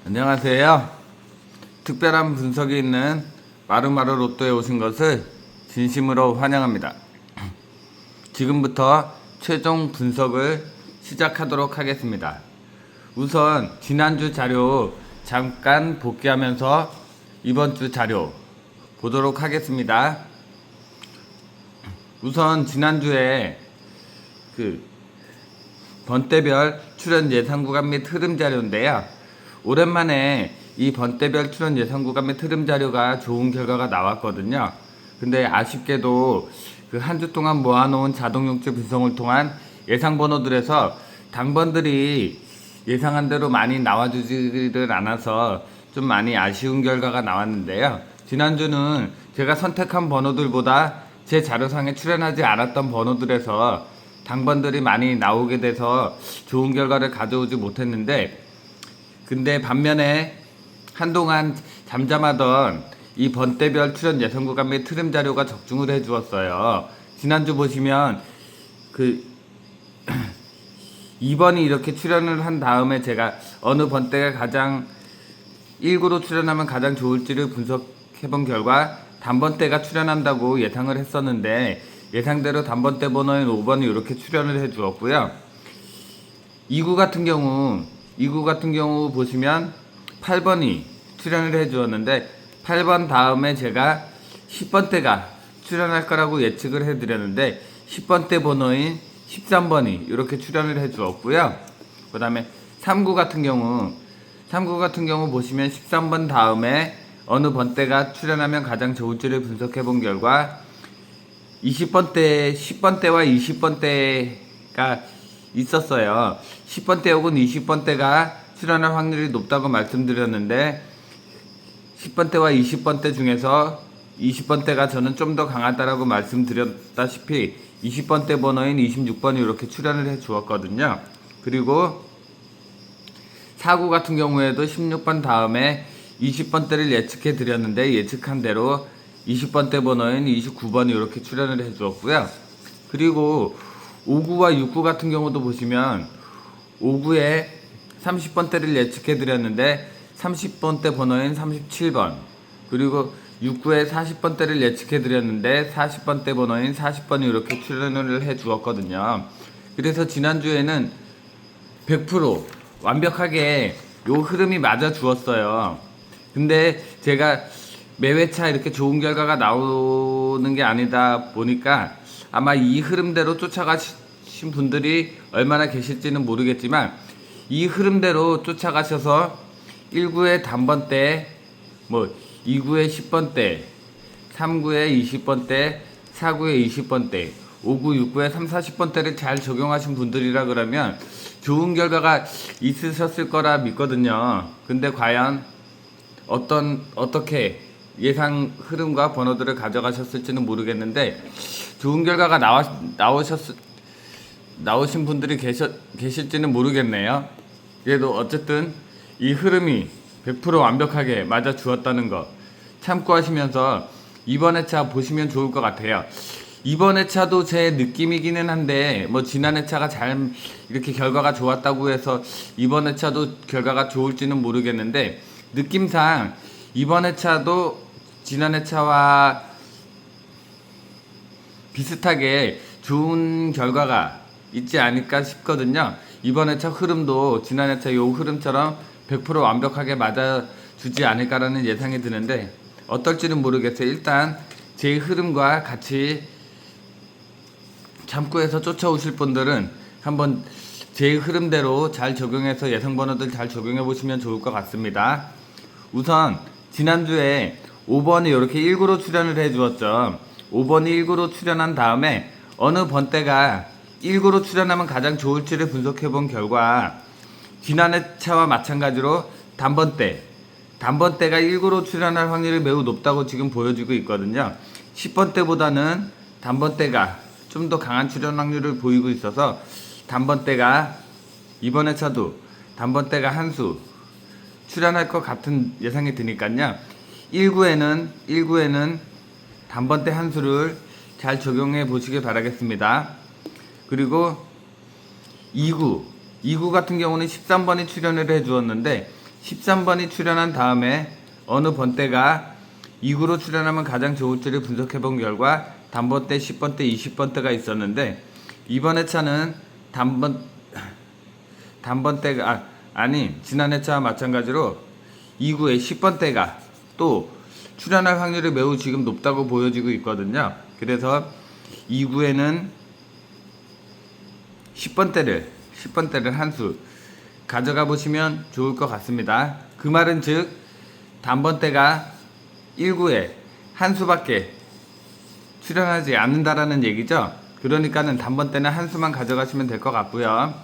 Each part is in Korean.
안녕하세요. 특별한 분석이 있는 마루마루 로또에 오신 것을 진심으로 환영합니다. 지금부터 최종 분석을 시작하도록 하겠습니다. 우선 지난주 자료 잠깐 복귀하면서 이번 주 자료 보도록 하겠습니다. 우선 지난주에 번대별 출연 예상 구간 및 흐름 자료인데요. 오랜만에 이 번대별 출연 예상 구간 및 흐름 자료가 좋은 결과가 나왔거든요. 근데 아쉽게도 그 한 주 동안 모아놓은 자동용체 분석을 통한 예상 번호들에서 당번들이 예상한 대로 많이 나와주지를 않아서 좀 많이 아쉬운 결과가 나왔는데요. 지난주는 제가 선택한 번호들보다 제 자료상에 출연하지 않았던 번호들에서 당번들이 많이 나오게 돼서 좋은 결과를 가져오지 못했는데, 근데 반면에 한동안 잠잠하던 이 번대별 출연 예상 구간 및 흐름 자료가 적중을 해주었어요. 지난주 보시면 2번이 이렇게 출연을 한 다음에 제가 어느 번대가 가장 1구로 출연하면 가장 좋을지를 분석해본 결과 단번대가 출연한다고 예상을 했었는데, 예상대로 단번대 번호인 5번이 이렇게 출연을 해주었고요. 2구 같은 경우 보시면 8번이 출연을 해주었는데, 8번 다음에 제가 10번대가 출연할 거라고 예측을 해드렸는데 10번대 번호인 13번이 이렇게 출연을 해주었고요. 그 다음에 3구 같은 경우 보시면 13번 다음에 어느 번대가 출연하면 가장 좋을지를 분석해 본 결과 10번대와 20번대가 있었어요. 10번대 혹은 20번대가 출연할 확률이 높다고 말씀드렸는데, 10번대와 20번대 중에서 20번대가 저는 좀 더 강하다라고 말씀드렸다시피 20번대 번호인 26번이 이렇게 출연을 해 주었거든요. 그리고 4구 같은 경우에도 16번 다음에 20번대를 예측해 드렸는데, 예측한 대로 20번대 번호인 29번이 이렇게 출연을 해 주었고요. 그리고 5구와 6구 같은 경우도 보시면 5구에 30번대를 예측해 드렸는데 30번대 번호인 37번, 그리고 6구에 40번대를 예측해 드렸는데 40번대 번호인 40번이 이렇게 출연을 해 주었거든요. 그래서 지난주에는 100% 완벽하게 요 흐름이 맞아 주었어요. 근데 제가 매회차 이렇게 좋은 결과가 나오는 게 아니다 보니까 아마 이 흐름대로 쫓아가신 분들이 얼마나 계실지는 모르겠지만, 이 흐름대로 쫓아가셔서 1구의 단번대, 2구의 10번대, 3구의 20번대, 4구의 20번대, 5구, 6구의 3, 40번대를 잘 적용하신 분들이라 그러면 좋은 결과가 있으셨을 거라 믿거든요. 근데 과연 어떻게 예상 흐름과 번호들을 가져가셨을지는 모르겠는데, 좋은 결과가 나오신 분들이 계실지는 모르겠네요. 그래도 어쨌든 이 흐름이 100% 완벽하게 맞아 주었다는 거 참고하시면서 이번 회차 보시면 좋을 것 같아요. 이번 회차도 제 느낌이기는 한데, 지난 회차가 잘 이렇게 결과가 좋았다고 해서 이번 회차도 결과가 좋을지는 모르겠는데, 느낌상 이번 회차도 지난 회차와 비슷하게 좋은 결과가 있지 않을까 싶거든요. 이번 회차 흐름도 지난 회차 요 흐름처럼 100% 완벽하게 맞아주지 않을까라는 예상이 드는데, 어떨지는 모르겠어요. 일단 제 흐름과 같이 참고해서 쫓아오실 분들은 한번 제 흐름대로 잘 적용해서 예상 번호들 잘 적용해 보시면 좋을 것 같습니다. 우선 지난주에 5번이 이렇게 1구로 출연을 해 주었죠. 5번이 1구로 출연한 다음에 어느 번대가 1구로 출연하면 가장 좋을지를 분석해 본 결과 지난 회차와 마찬가지로 단번대가 1구로 출연할 확률이 매우 높다고 지금 보여지고 있거든요. 10번대보다는 단번대가 좀 더 강한 출연 확률을 보이고 있어서 단번대가 이번 회차도 단번대가 한 수 출연할 것 같은 예상이 드니까요. 1구에는 단번대 한 수를 잘 적용해 보시길 바라겠습니다. 그리고 2구 같은 경우는 13번이 출연을 해 주었는데 13번이 출현한 다음에 어느 번대가 2구로 출현하면 가장 좋을지를 분석해 본 결과 단번대, 10번대, 20번대가 있었는데 이번 회차는 단번대가 아닌 지난 회차와 마찬가지로 2구의 10번대가 또 출현할 확률이 매우 지금 높다고 보여지고 있거든요. 그래서 2구에는 10번대를 한 수 가져가 보시면 좋을 것 같습니다. 그 말은 즉 단번대가 1구에 한 수밖에 출현하지 않는다라는 얘기죠. 그러니까는 단번대는 한 수만 가져가시면 될 것 같고요.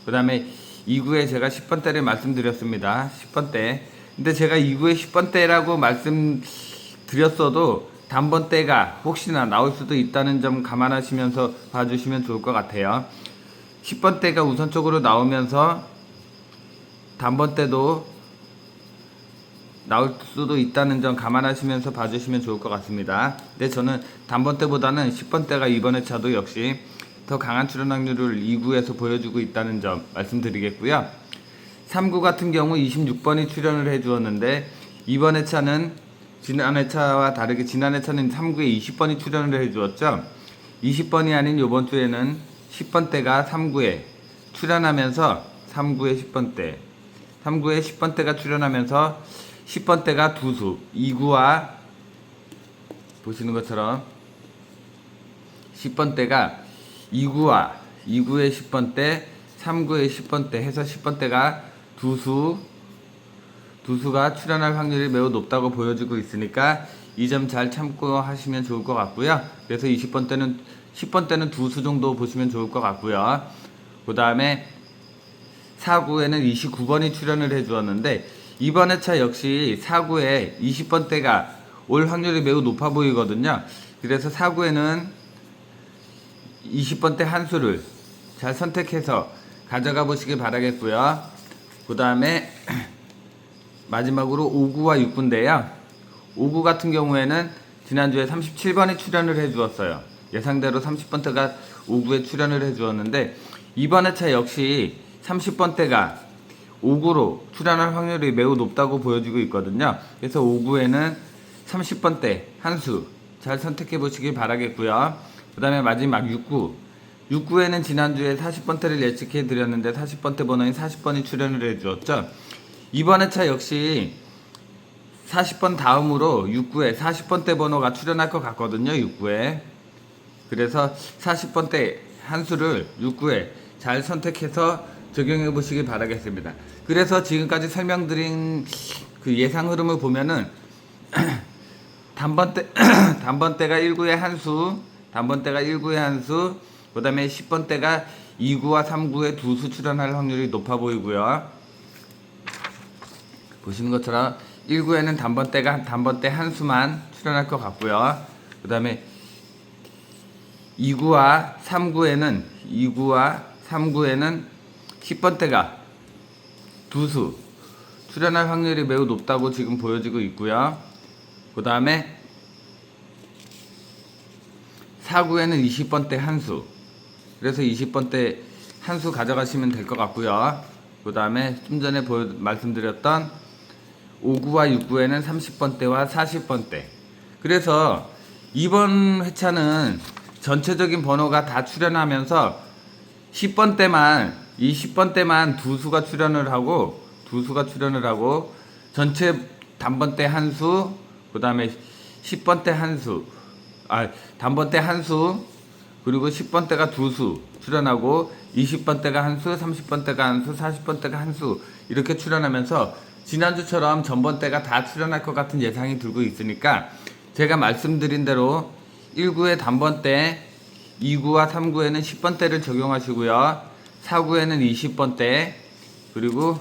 그 다음에 2구에 제가 10번대를 말씀드렸습니다. 10번대. 근데 제가 2구에 10번대라고 말씀드렸어도 단번대가 혹시나 나올 수도 있다는 점 감안하시면서 봐주시면 좋을 것 같아요. 10번대가 우선적으로 나오면서 단번대도 나올 수도 있다는 점 감안하시면서 봐주시면 좋을 것 같습니다. 근데 저는 단번대보다는 10번대가 이번 회차도 역시 더 강한 출현 확률을 2구에서 보여주고 있다는 점 말씀드리겠고요. 3구 같은 경우 26번이 출현을 해주었는데 이번 회차는 지난 회차와 다르게 지난 회차는 3구에 20번이 출현을 해주었죠. 20번이 아닌 이번 주에는 10번대가 3구에 출현하면서 3구에 10번대가 출현하면서 10번대가 두 수, 2구와 보시는 것처럼 10번대가 2구의 10번대, 3구의 10번대 해서 10번대가 두 수가 출현할 확률이 매우 높다고 보여지고 있으니까 이 점 잘 참고하시면 좋을 것 같고요. 그래서 10번대는 두 수 정도 보시면 좋을 것 같고요. 그 다음에 4구에는 29번이 출현을 해주었는데 이번 회차 역시 4구에 20번대가 올 확률이 매우 높아 보이거든요. 그래서 4구에는 20번대 한 수를 잘 선택해서 가져가 보시길 바라겠고요. 그 다음에 마지막으로 5구와 6구인데요. 5구 같은 경우에는 지난주에 37번이 출현을 해주었어요. 예상대로 30번대가 5구에 출현을 해주었는데 이번 회차 역시 30번대가 5구로 출현할 확률이 매우 높다고 보여지고 있거든요. 그래서 5구에는 30번대 한 수 잘 선택해 보시길 바라겠고요. 그 다음에 마지막 6구. 6구에는 지난주에 40번대를 예측해 드렸는데 40번대 번호인 40번이 출현을 해주었죠. 이번 회차 역시 40번 다음으로 6구에 40번대 번호가 출현할 것 같거든요. 6구에. 그래서 40번대 한 수를 6구에 잘 선택해서 적용해 보시길 바라겠습니다. 그래서 지금까지 설명드린 그 예상 흐름을 보면은 단번대가 1구에 한 수, 그 다음에 10번대가 2구와 3구에 두 수 출현할 확률이 높아 보이고요. 보시는 것처럼 1구에는 단번대 한 수만 출현할 것 같고요. 그 다음에 2구와 3구에는 10번대가 두 수 출현할 확률이 매우 높다고 지금 보여지고 있고요. 그 다음에 4구에는 20번대 한 수, 그래서 20번대 한 수 가져가시면 될 것 같고요. 그 다음에 좀 전에 말씀드렸던 5구와 6구에는 30번대와 40번대. 그래서 이번 회차는 전체적인 번호가 다 출현하면서 10번대만 두 수가 출현을 하고 전체 단번대 한 수, 그 다음에 10번대 한 수, 단번대 한 수, 그리고 10번대가 두 수 출현하고 20번대가 한 수, 30번대가 한 수, 40번대가 한 수 이렇게 출현하면서 지난주처럼 전번대가 다 출현할 것 같은 예상이 들고 있으니까 제가 말씀드린 대로 1구의 단번대, 2구와 3구에는 10번대를 적용하시고요. 4구에는 20번대, 그리고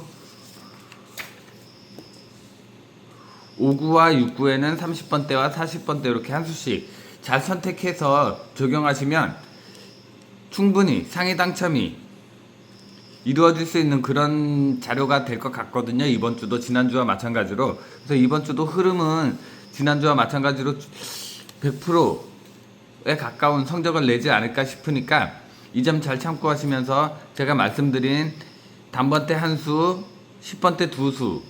5구와 6구에는 30번대와 40번대 이렇게 한 수씩 잘 선택해서 적용하시면 충분히 상위 당첨이 이루어질 수 있는 그런 자료가 될 것 같거든요. 이번 주도 지난주와 마찬가지로. 그래서 이번 주도 흐름은 지난주와 마찬가지로 100%에 가까운 성적을 내지 않을까 싶으니까 이 점 잘 참고하시면서 제가 말씀드린 단번대 한 수, 10번대 두 수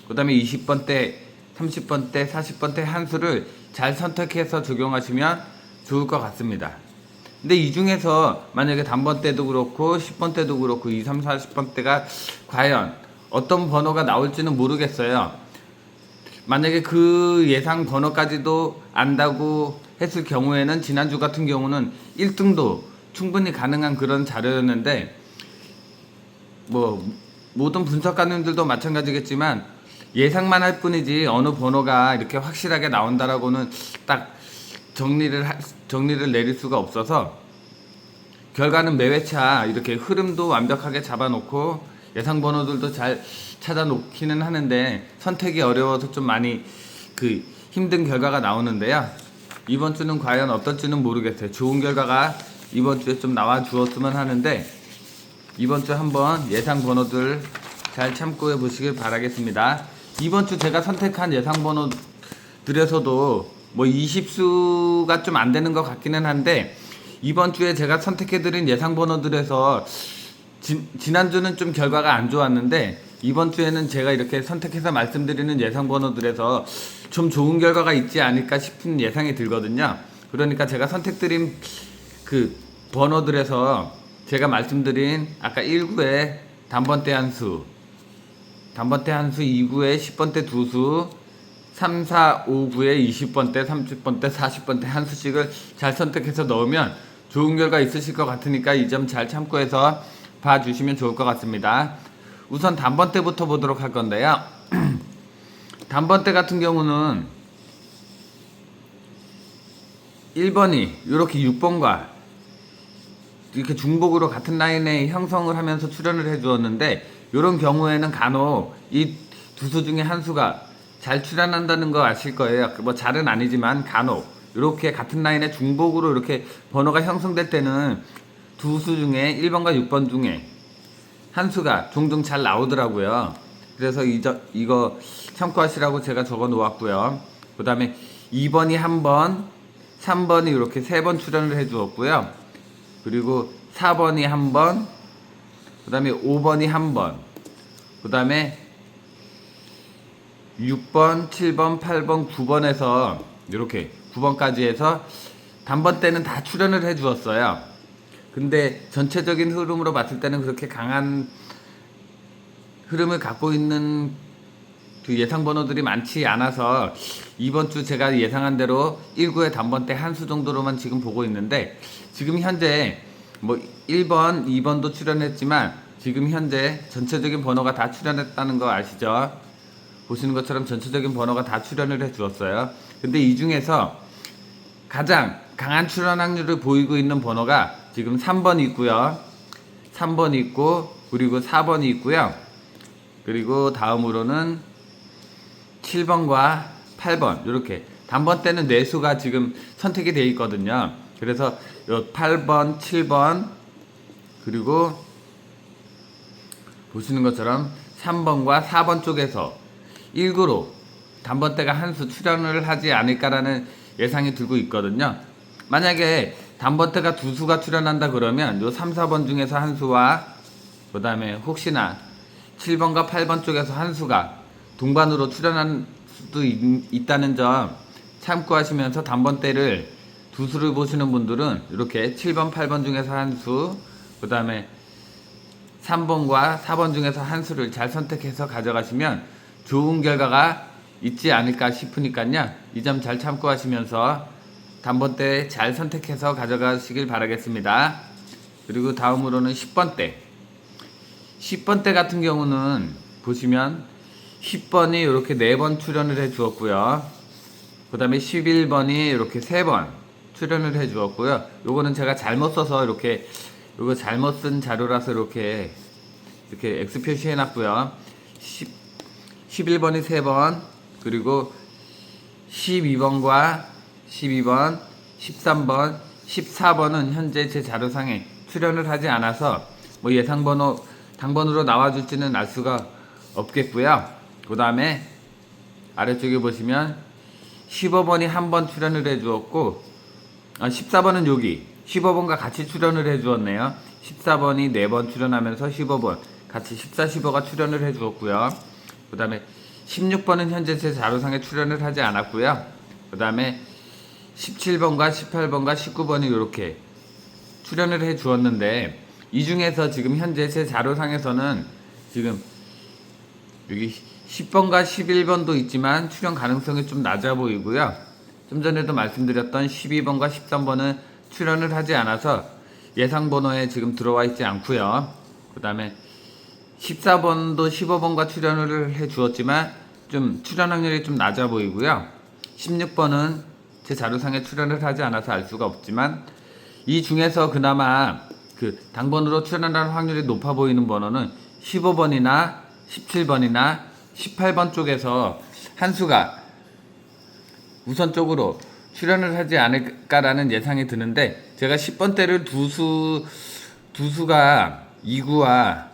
그 다음에 20번대, 30번대, 40번대 한 수를 잘 선택해서 적용하시면 좋을 것 같습니다. 근데 이 중에서 만약에 단번대도 그렇고 10번대도 그렇고 2, 3, 40번대가 과연 어떤 번호가 나올지는 모르겠어요. 만약에 그 예상 번호까지도 안다고 했을 경우에는 지난주 같은 경우는 1등도 충분히 가능한 그런 자료였는데, 뭐 모든 분석가님들도 마찬가지겠지만 예상만 할 뿐이지 어느 번호가 이렇게 확실하게 나온다라고는 딱 정리를 내릴 수가 없어서, 결과는 매회차 이렇게 흐름도 완벽하게 잡아놓고 예상 번호들도 잘 찾아놓기는 하는데 선택이 어려워서 좀 많이 힘든 결과가 나오는데요. 이번 주는 과연 어떨지는 모르겠어요. 좋은 결과가 이번 주에 좀 나와 주었으면 하는데, 이번 주 한번 예상 번호들 잘 참고해 보시길 바라겠습니다. 이번 주 제가 선택한 예상 번호들에서도 뭐 20수가 좀 안 되는 것 같기는 한데, 이번 주에 제가 선택해드린 예상 번호들에서 지난주는 좀 결과가 안 좋았는데, 이번 주에는 제가 이렇게 선택해서 말씀드리는 예상 번호들에서 좀 좋은 결과가 있지 않을까 싶은 예상이 들거든요. 그러니까 제가 선택드린 그 번호들에서 제가 말씀드린 아까 1구에 단번대 한 수, 2구에 10번대 두 수, 3, 4, 5구에 20번대, 30번대, 40번대 한 수씩을 잘 선택해서 넣으면 좋은 결과 있으실 것 같으니까 이 점 잘 참고해서 봐주시면 좋을 것 같습니다. 우선 단번대부터 보도록 할 건데요. 단번대 같은 경우는 1번이 이렇게 6번과 이렇게 중복으로 같은 라인에 형성을 하면서 출현을 해 주었는데, 이런 경우에는 간혹 이 두 수 중에 한 수가 잘 출현한다는 거 아실 거예요. 뭐 잘은 아니지만 간혹 이렇게 같은 라인에 중복으로 이렇게 번호가 형성될 때는 두 수 중에 1번과 6번 중에 한 수가 종종 잘 나오더라고요. 그래서 이거 참고하시라고 제가 적어 놓았고요. 그 다음에 2번이 한 번, 3번이 이렇게 3번 출현을 해 주었고요. 그리고 4번이 한 번, 그 다음에 5번이 한 번, 그 다음에 6번, 7번, 8번, 9번에서 이렇게 9번까지 해서 단번대는 다 출현을 해 주었어요. 근데 전체적인 흐름으로 봤을 때는 그렇게 강한 흐름을 갖고 있는 그 예상 번호들이 많지 않아서 이번 주 제가 예상한 대로 1구의 단번대 한 수 정도로만 지금 보고 있는데, 지금 현재 뭐 1번, 2번도 출현했지만 지금 현재 전체적인 번호가 다 출현했다는 거 아시죠? 보시는 것처럼 전체적인 번호가 다 출현을 해 주었어요. 근데 이 중에서 가장 강한 출현 확률을 보이고 있는 번호가 지금 3번이 있고요. 3번이 있고, 그리고 4번이 있고요. 그리고 다음으로는 7번과 8번, 이렇게 단번대는 4수가 지금 선택이 되어 있거든요. 그래서 8번, 7번, 그리고 보시는 것처럼 3번과 4번 쪽에서 1구로 단번대가 한 수 출현을 하지 않을까라는 예상이 들고 있거든요. 만약에 단번대가 두 수가 출현한다 그러면 요 3, 4번 중에서 한 수와, 그 다음에 혹시나 7번과 8번 쪽에서 한 수가 동반으로 출현할 수도 있다는 점 참고하시면서, 단번대를 두 수를 보시는 분들은 이렇게 7번, 8번 중에서 한 수, 그 다음에 3번과 4번 중에서 한 수를 잘 선택해서 가져가시면 좋은 결과가 있지 않을까 싶으니까요. 이 점 잘 참고하시면서 단번대 잘 선택해서 가져가시길 바라겠습니다. 그리고 다음으로는 10번대. 10번대 같은 경우는 보시면 10번이 이렇게 4번 출현을 해 주었고요. 그 다음에 11번이 이렇게 3번 출현을 해 주었고요. 요거는 제가 잘못 써서 요거 잘못 쓴 자료라서 이렇게 X 표시해 놨고요. 11번이 3번, 그리고 12번과 12번, 13번, 14번은 현재 제 자료상에 출현을 하지 않아서 뭐 예상번호, 당번으로 나와줄지는 알 수가 없겠고요. 그 다음에 아래쪽에 보시면 15번이 한 번 출현을 해 주었고, 14번은 여기 15번과 같이 출현을 해 주었네요. 14번이 4번 출현하면서 15번 같이 14, 15가 출현을 해 주었고요. 그 다음에 16번은 현재 제 자료상에 출연을 하지 않았고요. 그 다음에 17번과 18번과 19번이 이렇게 출연을 해 주었는데, 이 중에서 지금 현재 제 자료상에서는 지금 여기 10번과 11번도 있지만 출연 가능성이 좀 낮아 보이고요. 좀 전에도 말씀드렸던 12번과 13번은 출연을 하지 않아서 예상 번호에 지금 들어와 있지 않고요. 그 다음에 14번도 15번과 출연을 해 주었지만 좀 출연 확률이 좀 낮아 보이고요. 16번은 제 자료상에 출연을 하지 않아서 알 수가 없지만, 이 중에서 그나마 그 당번으로 출연하는 확률이 높아 보이는 번호는 15번이나 17번이나 18번 쪽에서 한 수가 우선적으로 출연을 하지 않을까라는 예상이 드는데, 제가 10번대를 두 수가 2구와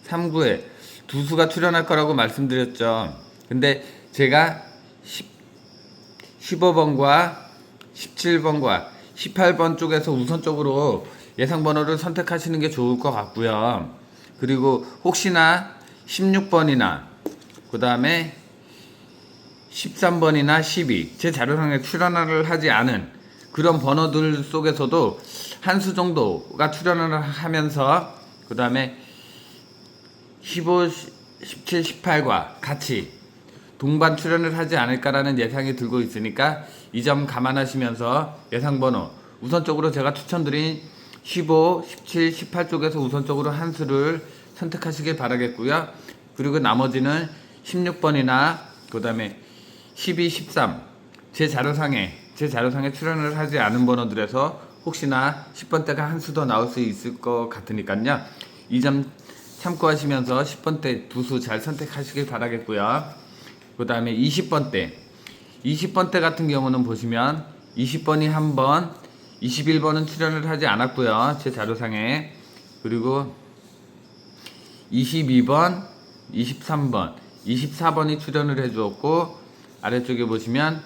3구에 두 수가 출연할 거라고 말씀드렸죠. 근데 제가 15번과 17번과 18번 쪽에서 우선적으로 예상 번호를 선택하시는 게 좋을 것 같고요. 그리고 혹시나 16번이나 그 다음에 13번이나 12, 제 자료상에 출연을 하지 않은 그런 번호들 속에서도 한 수 정도가 출연을 하면서 그 다음에 15, 17, 18과 같이 동반 출연을 하지 않을까라는 예상이 들고 있으니까 이 점 감안하시면서 예상 번호 우선적으로 제가 추천드린 15, 17, 18 쪽에서 우선적으로 한 수를 선택하시길 바라겠고요. 그리고 나머지는 16번이나 그 다음에 12, 13 제 자료상에 출연을 하지 않은 번호들에서 혹시나 10번대가 한 수 더 나올 수 있을 것 같으니까요. 이 점 참고하시면서 10번대 두 수 잘 선택하시길 바라겠고요. 그 다음에 20번대 같은 경우는 보시면 20번이 한 번, 21번은 출연을 하지 않았고요. 제 자료상에. 그리고 22번, 23번, 24번이 출연을 해주었고, 아래쪽에 보시면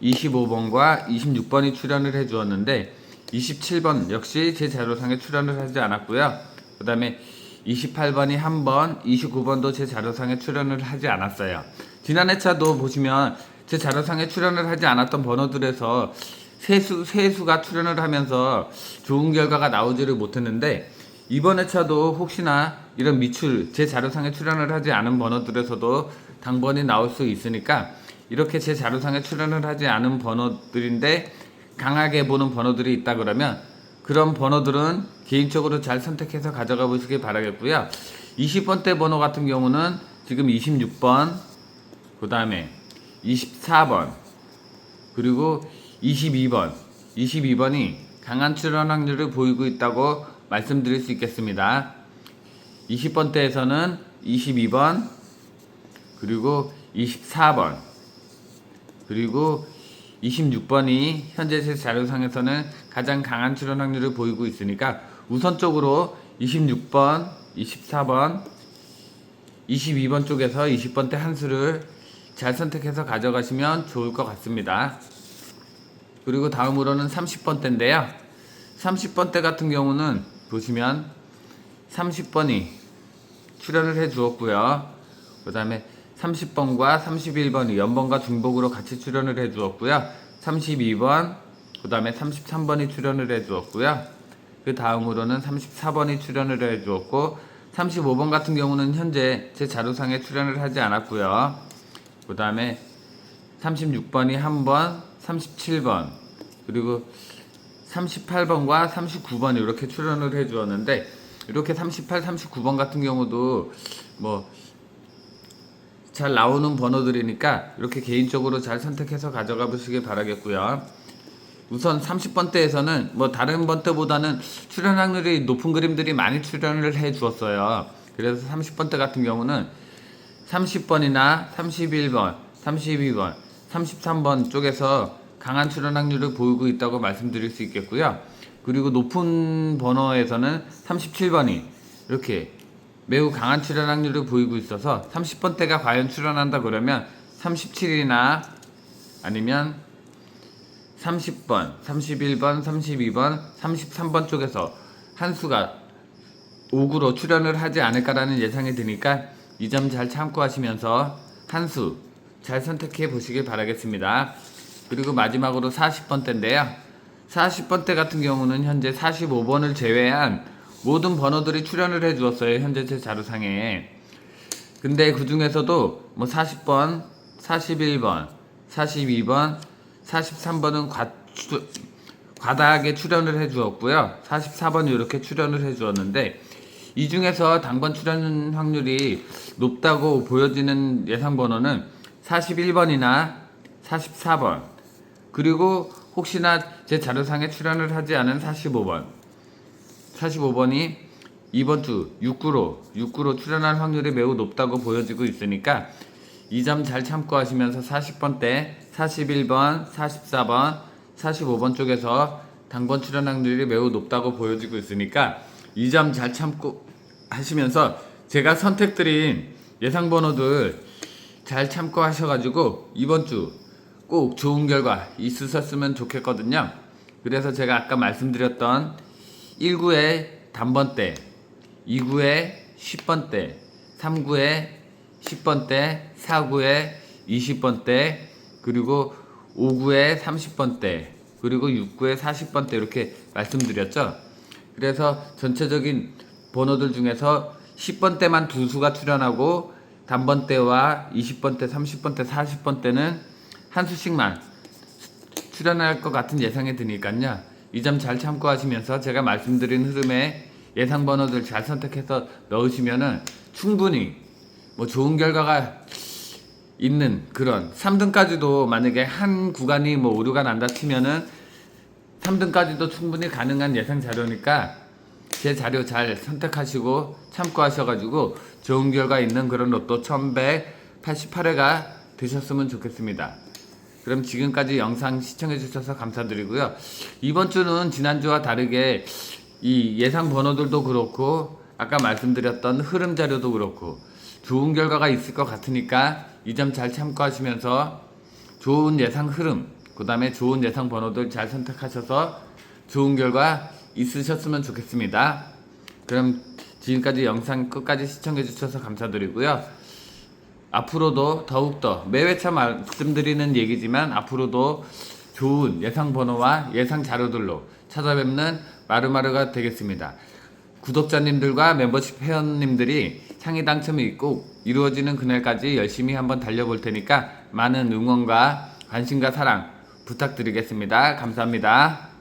25번과 26번이 출연을 해주었는데 27번 역시 제 자료상에 출연을 하지 않았고요. 그 다음에 28번이 한 번, 29번도 제 자료상에 출연을 하지 않았어요. 지난 회차도 보시면 제 자료상에 출연을 하지 않았던 번호들에서 세 수가 출연을 하면서 좋은 결과가 나오지를 못했는데, 이번 회차도 혹시나 이런 미출, 제 자료상에 출연을 하지 않은 번호들에서도 당번이 나올 수 있으니까 이렇게 제 자료상에 출연을 하지 않은 번호들인데 강하게 보는 번호들이 있다 그러면 그런 번호들은 개인적으로 잘 선택해서 가져가 보시길 바라겠고요. 20번대 번호 같은 경우는 지금 26번, 그 다음에 24번, 그리고 22번이 강한 출연 확률을 보이고 있다고 말씀드릴 수 있겠습니다. 20번대에서는 22번, 그리고 24번, 그리고 26번이 현재 제 자료상에서는 가장 강한 출연 확률을 보이고 있으니까 우선적으로 26번, 24번, 22번 쪽에서 20번대 한 수를 잘 선택해서 가져가시면 좋을 것 같습니다. 그리고 다음으로는 30번대인데요. 30번대 같은 경우는 보시면 30번이 출연을 해 주었고요. 그 다음에 30번과 31번이 연번과 중복으로 같이 출연을 해 주었고요. 32번, 그 다음에 33번이 출연을 해 주었고요. 그 다음으로는 34번이 출연을 해 주었고, 35번 같은 경우는 현재 제 자료상에 출연을 하지 않았고요. 그 다음에 36번이 한 번, 37번, 그리고 38번과 39번이 이렇게 출연을 해 주었는데, 이렇게 38, 39번 같은 경우도 뭐 잘 나오는 번호들이니까 이렇게 개인적으로 잘 선택해서 가져가 보시길 바라겠고요. 우선 30번대에서는 뭐 다른 번대보다는 출연 확률이 높은 그림들이 많이 출연을 해 주었어요. 그래서 30번대 같은 경우는 30번이나 31번, 32번, 33번 쪽에서 강한 출연 확률을 보이고 있다고 말씀드릴 수 있겠고요. 그리고 높은 번호에서는 37번이 이렇게 매우 강한 출연 확률을 보이고 있어서 30번대가 과연 출연한다 그러면 37이나 아니면 30번, 31번, 32번, 33번 쪽에서 한 수가 5구로 출연을 하지 않을까라는 예상이 드니까 이 점 잘 참고하시면서 한 수 잘 선택해 보시길 바라겠습니다. 그리고 마지막으로 40번대인데요. 40번대 같은 경우는 현재 45번을 제외한 모든 번호들이 출연을 해 주었어요. 현재 제 자료상에. 근데 그 중에서도 뭐 40번, 41번, 42번, 43번은 과다하게 출연을 해 주었고요. 44번 이렇게 출연을 해 주었는데 이 중에서 당번 출연 확률이 높다고 보여지는 예상 번호는 41번이나 44번, 그리고 혹시나 제 자료상에 출연을 하지 않은 45번. 45번이 이번 주 6구로 출연할 확률이 매우 높다고 보여지고 있으니까 이 점 잘 참고하시면서 40번대, 41번, 44번, 45번 쪽에서 당번 출연 확률이 매우 높다고 보여지고 있으니까 이 점 잘 참고하시면서 제가 선택드린 예상 번호들 잘 참고하셔가지고 이번 주 꼭 좋은 결과 있으셨으면 좋겠거든요. 그래서 제가 아까 말씀드렸던 1구의 단번대, 2구의 10번대, 3구의 10번대, 4구의 20번대, 그리고 5구의 30번대, 그리고 6구의 40번대 이렇게 말씀드렸죠. 그래서 전체적인 번호들 중에서 10번대만 두 수가 출연하고 단번대와 20번대, 30번대, 40번대는 한 수씩만 출연할 것 같은 예상이 드니까요. 이 점 잘 참고하시면서 제가 말씀드린 흐름에 예상 번호들 잘 선택해서 넣으시면은 충분히 뭐 좋은 결과가 있는 그런 3등까지도 만약에 한 구간이 뭐 오류가 난다 치면은 3등까지도 충분히 가능한 예상 자료니까 제 자료 잘 선택하시고 참고하셔가지고 좋은 결과 있는 그런 로또 1188회가 되셨으면 좋겠습니다. 그럼 지금까지 영상 시청해주셔서 감사드리고요. 이번 주는 지난주와 다르게 이 예상 번호들도 그렇고 아까 말씀드렸던 흐름 자료도 그렇고 좋은 결과가 있을 것 같으니까 이 점 잘 참고하시면서 좋은 예상 흐름, 그 다음에 좋은 예상 번호들 잘 선택하셔서 좋은 결과 있으셨으면 좋겠습니다. 그럼 지금까지 영상 끝까지 시청해주셔서 감사드리고요. 앞으로도 더욱더 매회차 말씀드리는 얘기지만 앞으로도 좋은 예상 번호와 예상 자료들로 찾아뵙는 마루마루가 되겠습니다. 구독자님들과 멤버십 회원님들이 상위 당첨이 꼭 이루어지는 그날까지 열심히 한번 달려볼 테니까 많은 응원과 관심과 사랑 부탁드리겠습니다. 감사합니다.